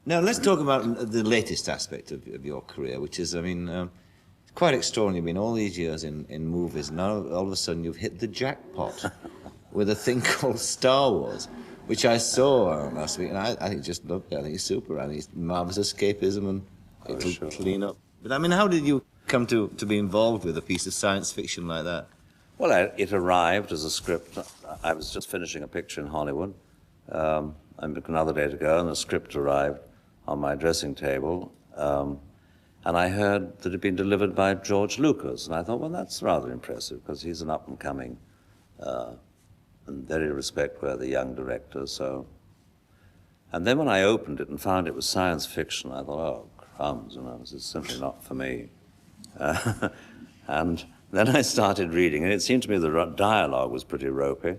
Now, let's talk about the latest aspect of your career, which is, I mean, quite extraordinary. I mean, all these years in movies, now all of a sudden you've hit the jackpot with a thing called Star Wars, which I saw last week, and I think just loved it. I think it's super. I think it's marvellous escapism, and it'll clean up. But, I mean, how did you come to be involved with a piece of science fiction like that? Well, it arrived as a script. I was just finishing a picture in Hollywood another day to go, and the script arrived on my dressing table, and I heard that it had been delivered by George Lucas, and I thought, well, that's rather impressive, because he's an up-and-coming and very respect-worthy young director, so... And then when I opened it and found it was science fiction, I thought, oh, crumbs, you know, this is simply not for me. And then I started reading, and it seemed to me the dialogue was pretty ropey.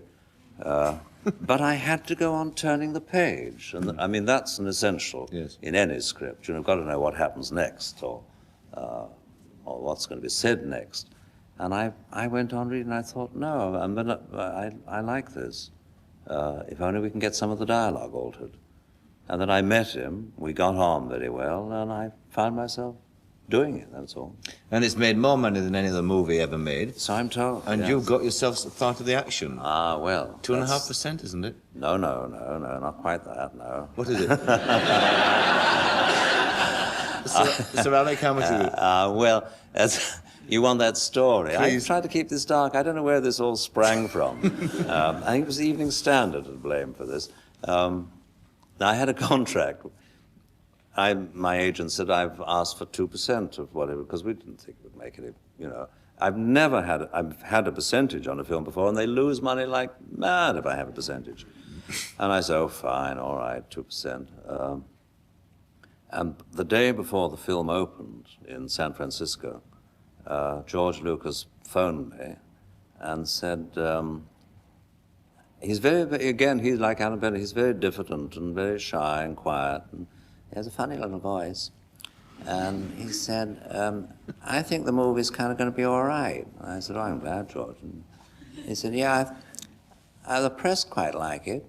But I had to go on turning the page. And I mean, that's an essential in any script. You've got to know what happens next, or what's going to be said next. And I went on reading, and I thought, no, I like this. If only we can get some of the dialogue altered. And then I met him, we got on very well, and I found myself doing it, that's all. And it's made more money than any other movie ever made. So I'm told. And you've got yourself part of the action. Ah, well. 2.5%, isn't it? No, not quite that, no. What is it? Sir Alec, how much is it? Well, you want that story. Please. I tried to keep this dark. I don't know where this all sprang from. I think it was the Evening Standard to blame for this. I had a contract. My agent said, I've asked for 2% of whatever, because we didn't think it would make any, you know. I've had a percentage on a film before, and they lose money like mad if I have a percentage. And I said, oh, fine, all right, 2%. And the day before the film opened in San Francisco, George Lucas phoned me and said, he's like Alan Bennett, he's very diffident and very shy and quiet, and he has a funny little voice. And he said, I think the movie's kind of going to be all right. And I said, oh, I'm glad, George. And he said, yeah, the press quite like it.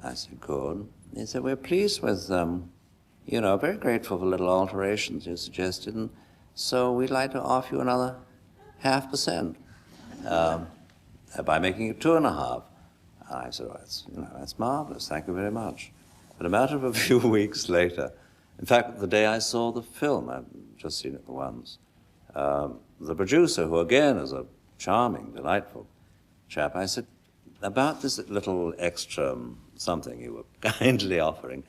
I said, good. He said, we're pleased with, you know, very grateful for little alterations you suggested, and so we'd like to offer you another 0.5% by making it 2.5%. And I said, oh, that's marvelous, thank you very much. But a matter of a few weeks later, in fact, the day I saw the film, I've just seen it once, the producer, who again is a charming, delightful chap, I said, about this little extra something you were kindly offering,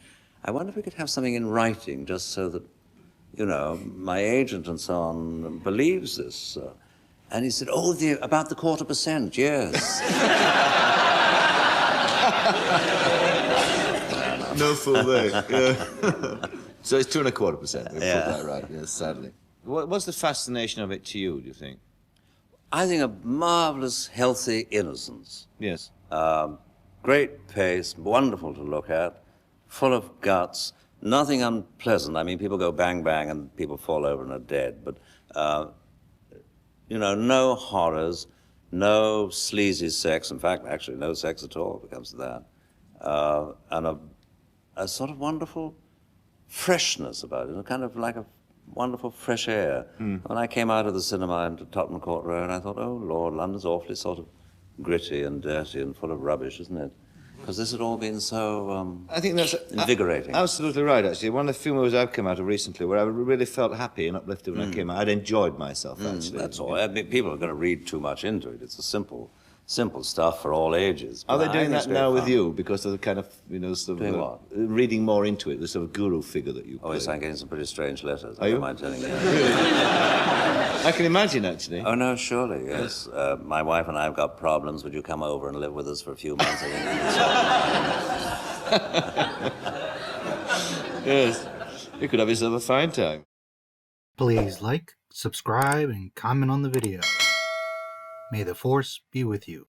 I wonder if we could have something in writing just so that, you know, my agent and so on believes this. And he said, oh, about the 0.25%, yes. No fool there. Yeah. So it's 2.25%. We've put that right, yes, sadly. What's the fascination of it to you, do you think? I think a marvelous, healthy innocence. Yes. Great pace, wonderful to look at, full of guts, nothing unpleasant. I mean, people go bang, bang, and people fall over and are dead. But, you know, no horrors, no sleazy sex. In fact, actually, no sex at all if it comes to that. And a sort of wonderful freshness about it, kind of like a wonderful fresh air. When I came out of the cinema into Tottenham Court Road, I thought, oh, Lord, London's awfully sort of gritty and dirty and full of rubbish, isn't it? Because this had all been so I think that's invigorating. Absolutely right, actually. One of the few movies I've come out of recently where I really felt happy and uplifted when I came out. I'd enjoyed myself, actually. That's all. I mean, people are going to read too much into it. It's a simple stuff for all ages. Are they doing that now with you because of the kind of, you know, sort of reading more into it, the sort of guru figure that you play? Oh, yes, I'm getting some pretty strange letters. Are you? I don't mind telling you. I can imagine, actually. Oh, no, surely, yes. My wife and I have got problems. Would you come over and live with us for a few months? I think Yes. You could have yourself a fine time. Please like, subscribe, and comment on the video. May the Force be with you.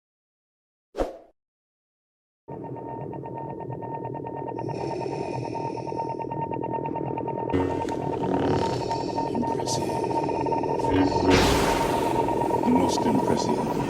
Impressive. Most impressive.